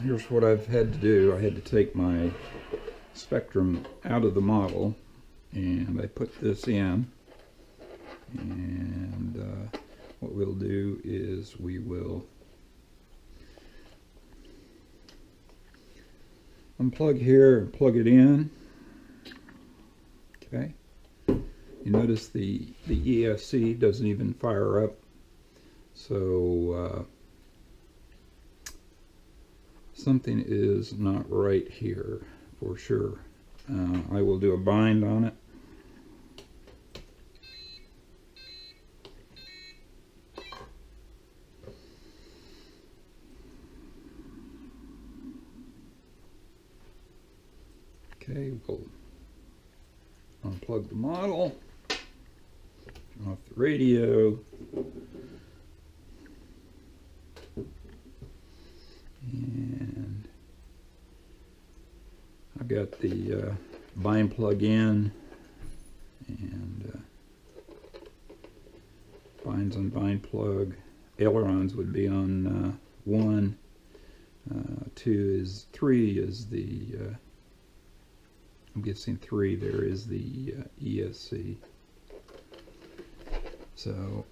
here's what I've had to do. I had to take my Spectrum out of the model, and I put this in, and what we'll do is we will unplug here and plug it in. Okay, you notice the ESC doesn't even fire up, so something is not right here for sure. I will do a bind on it. Okay, we'll unplug the model, turn off the radio, and I've got the bind plug in, and binds on bind plug. Ailerons would be on 1, 3 is the I'm guessing 3 there is the ESC. So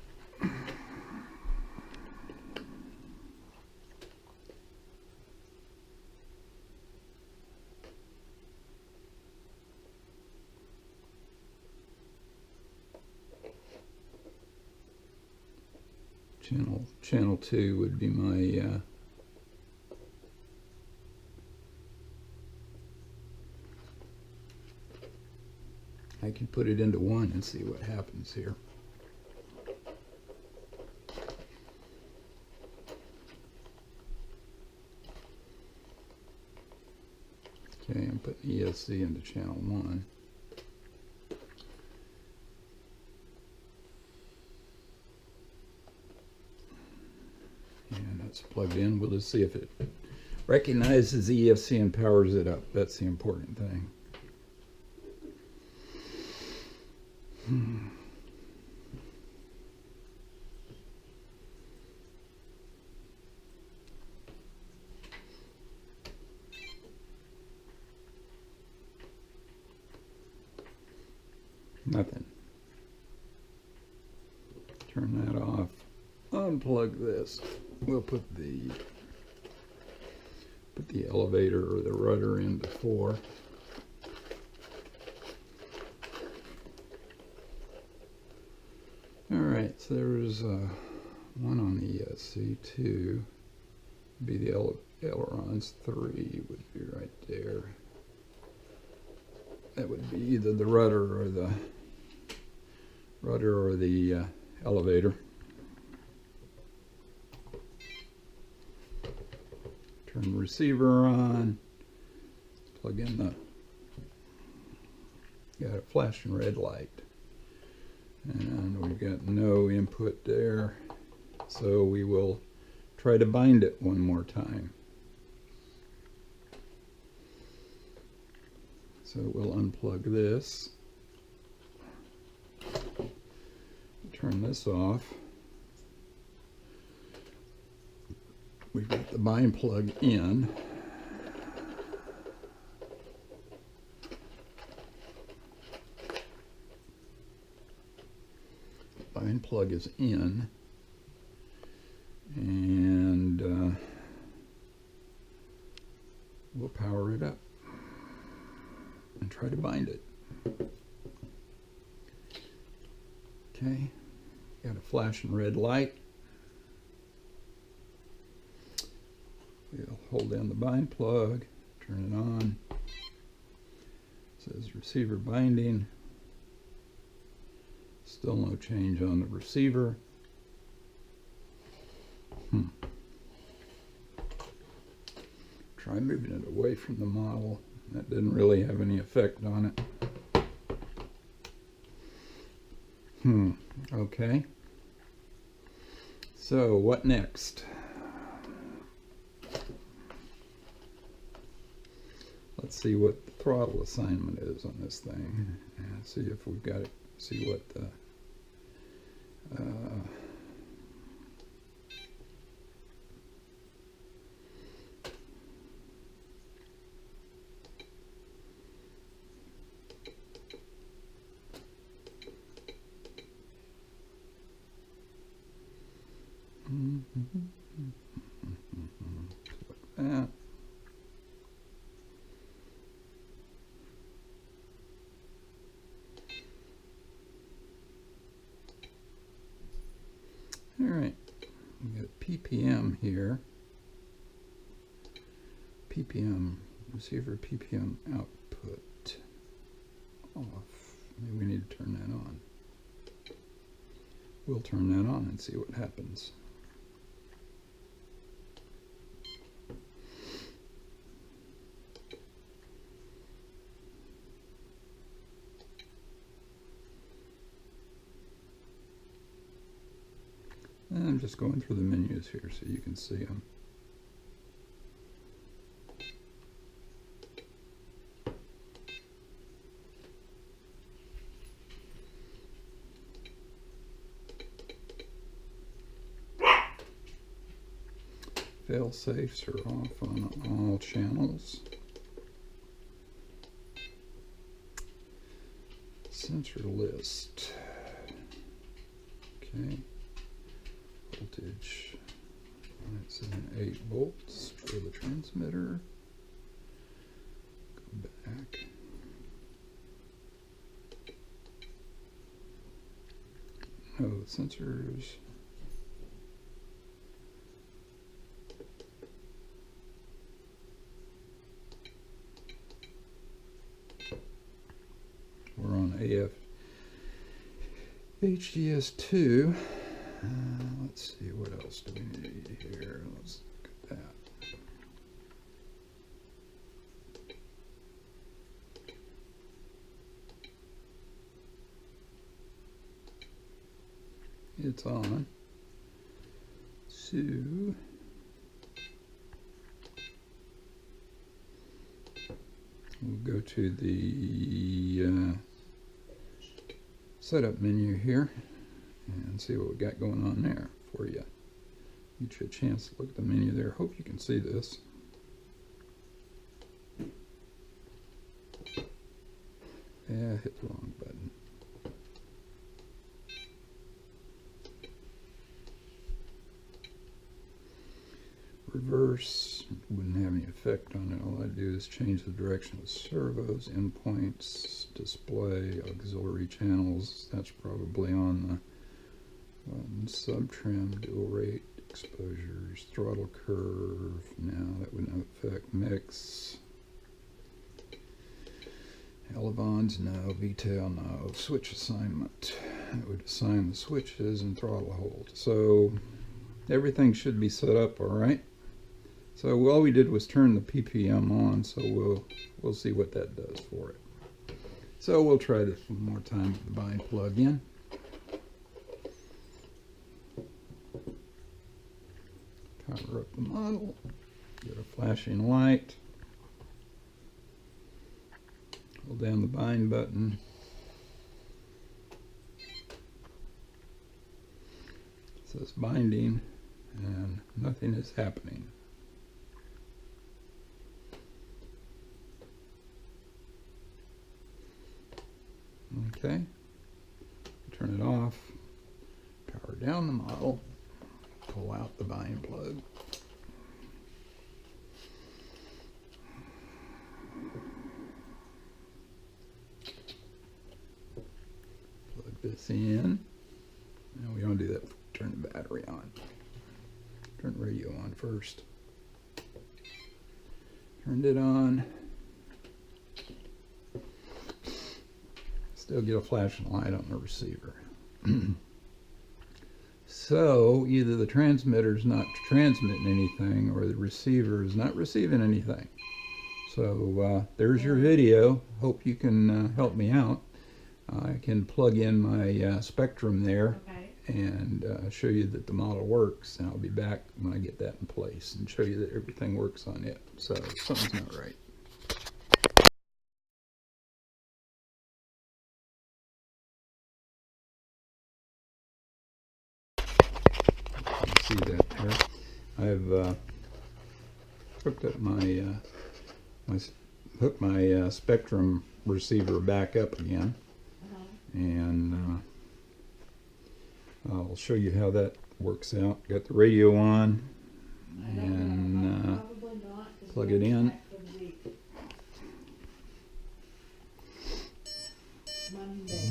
channel 2 would be my I can put it into 1 and see what happens here. Okay, I'm putting ESC into channel 1. And that's plugged in. We'll just see if it recognizes ESC and powers it up. That's the important thing. Nothing. Turn that off. Unplug this. We'll put the elevator or the rudder into 4. Alright, so there's 1 on the ESC, 2 would be the ailerons, 3 would be right there. That would be either the rudder or the elevator. Turn the receiver on, plug in got a flashing red light. And we've got no input there, so we will try to bind it one more time. So we'll unplug this, turn this off. We've got the bind plug in. Bind plug is in, and we'll power it up and try to bind it. Okay, got a flashing red light. We'll hold down the bind plug, turn it on. It says receiver binding. Still no change on the receiver. Try moving it away from the model. That didn't really have any effect on it. Okay. So what next? Let's see what the throttle assignment is on this thing. And see if we've got it. See what the Like that. All right, we got PPM here. PPM, receiver PPM output off. Maybe we need to turn that on. We'll turn that on and see what happens. And I'm just going through the menus here so you can see them. Fail safes are off on all channels. Sensor list. Okay. Voltage. It's in 8 volts for the transmitter. Go back. No, the sensors. We're on AF HDS2. Let's see, what else do we need here? Let's look at that. It's on. So we'll go to the setup menu here and see what we got going on there for you. Get you a chance to look at the menu there. Hope you can see this. Yeah, hit the wrong button. Reverse wouldn't have any effect on it. All I do is change the direction of servos, endpoints, display, auxiliary channels. That's probably on the sub-trim, dual rate, exposures, throttle curve. Now that wouldn't affect mix. Elevons, no. VTail, no. Switch assignment. It would assign the switches and throttle hold. So everything should be set up all right. So all we did was turn the PPM on, so we'll see what that does for it. So we'll try this one more time with the bind plug in. Power up the model, get a flashing light, hold down the bind button. It says binding and nothing is happening. Okay, turn it off, power down the model, pull out the bind plug. Plug this in. Now we want to do that, turn the battery on. Turn the radio on first. Turned it on. Still get a flashing light on the receiver. So either the transmitter is not transmitting anything or the receiver is not receiving anything. So there's your video. Hope you can help me out. I can plug in my Spectrum there and show you that the model works, and I'll be back when I get that in place and show you that everything works on it. So something's not right. See that there. I've hooked up my Spectrum receiver back up again, and I'll show you how that works out. Got the radio on, and plug it in.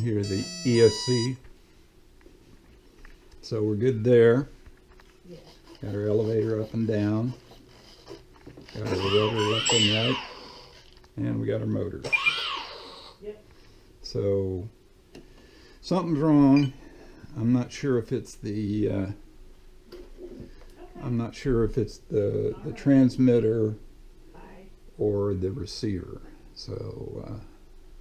Here's the ESC. So we're good there. Got our elevator up and down. Got our rudder left and right. And we got our motor. So something's wrong. I'm not sure if it's the the transmitter or the receiver. So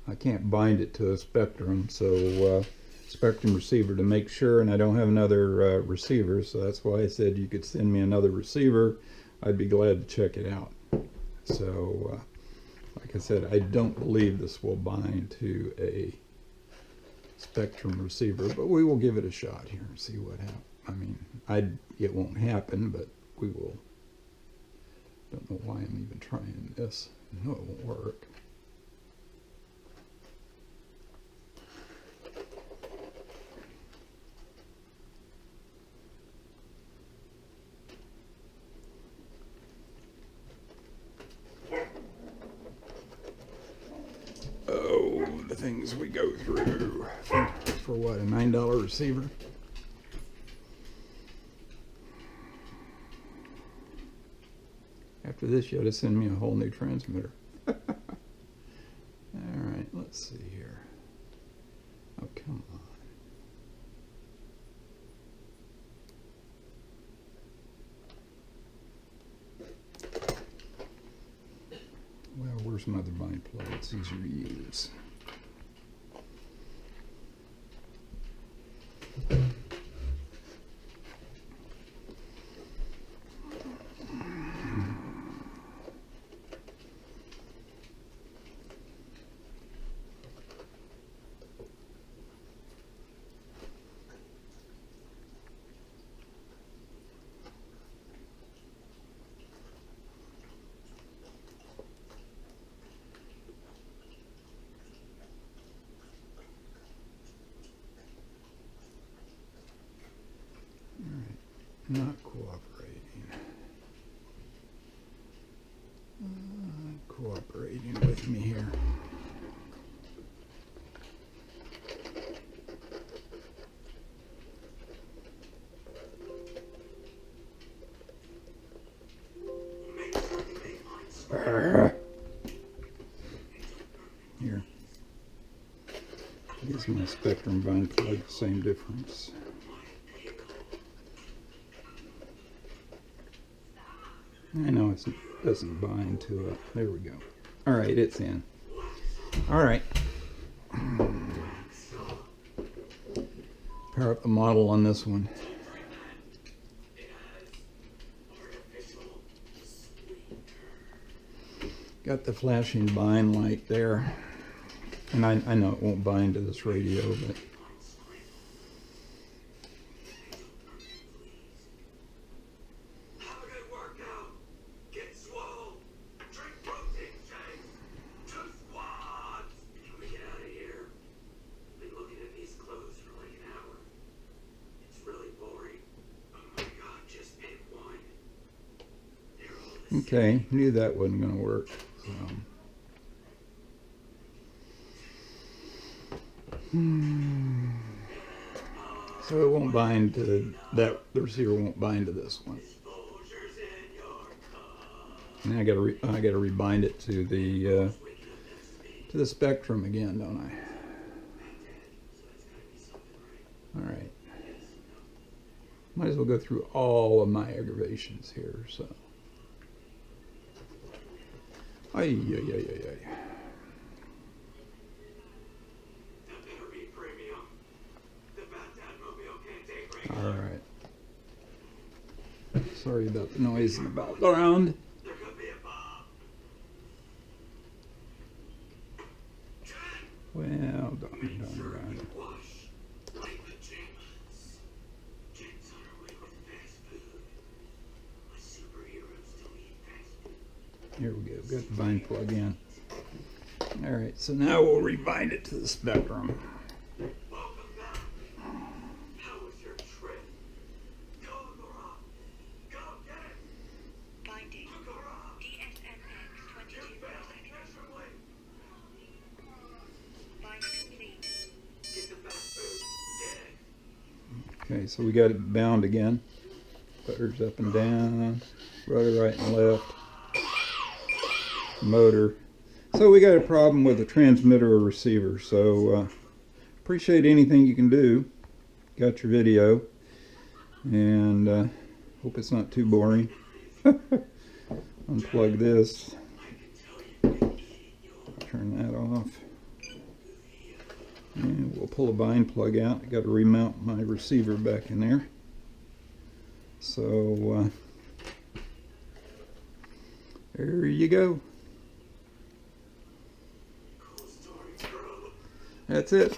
I can't bind it to a Spectrum, so Spectrum receiver to make sure, and I don't have another receiver, so that's why I said you could send me another receiver. I'd be glad to check it out. So like I said, I don't believe this will bind to a Spectrum receiver, but we will give it a shot here and see what happens. I mean, it won't happen, but we will. Don't know why I'm even trying this. No, it won't work. Oh, the things we go through for what, a $9 receiver? After this, you ought to send me a whole new transmitter. All right, let's see here. Oh, come on. Well, where's my other bind plug? It's easier to use. Not cooperating. Cooperating with me here. Here. Gives my Spectrum bind plug the same difference. I know it doesn't bind to it. There we go. All right, it's in. All right. Power up the model on this one. Got the flashing bind light there. And I know it won't bind to this radio, but okay, knew that wasn't going to work. So it won't bind to that. The receiver won't bind to this one. Now I got to rebind it to the Spectrum again, don't I? All right. Might as well go through all of my aggravations here. So. Ay, ay, ay, ay, ay. All right. Sorry about the noise in the background. Well, darn. Here we go. Got the bind plug in. All right. So now we'll rebind it to the Spectrum. Okay, so we got it bound again. Butters up and down, rudder right and left, motor. So we got a problem with the transmitter or receiver. So appreciate anything you can do. Got your video, and hope it's not too boring. Unplug this, turn that off, and we'll pull a bind plug out. I got to remount my receiver back in there. So there you go. That's it.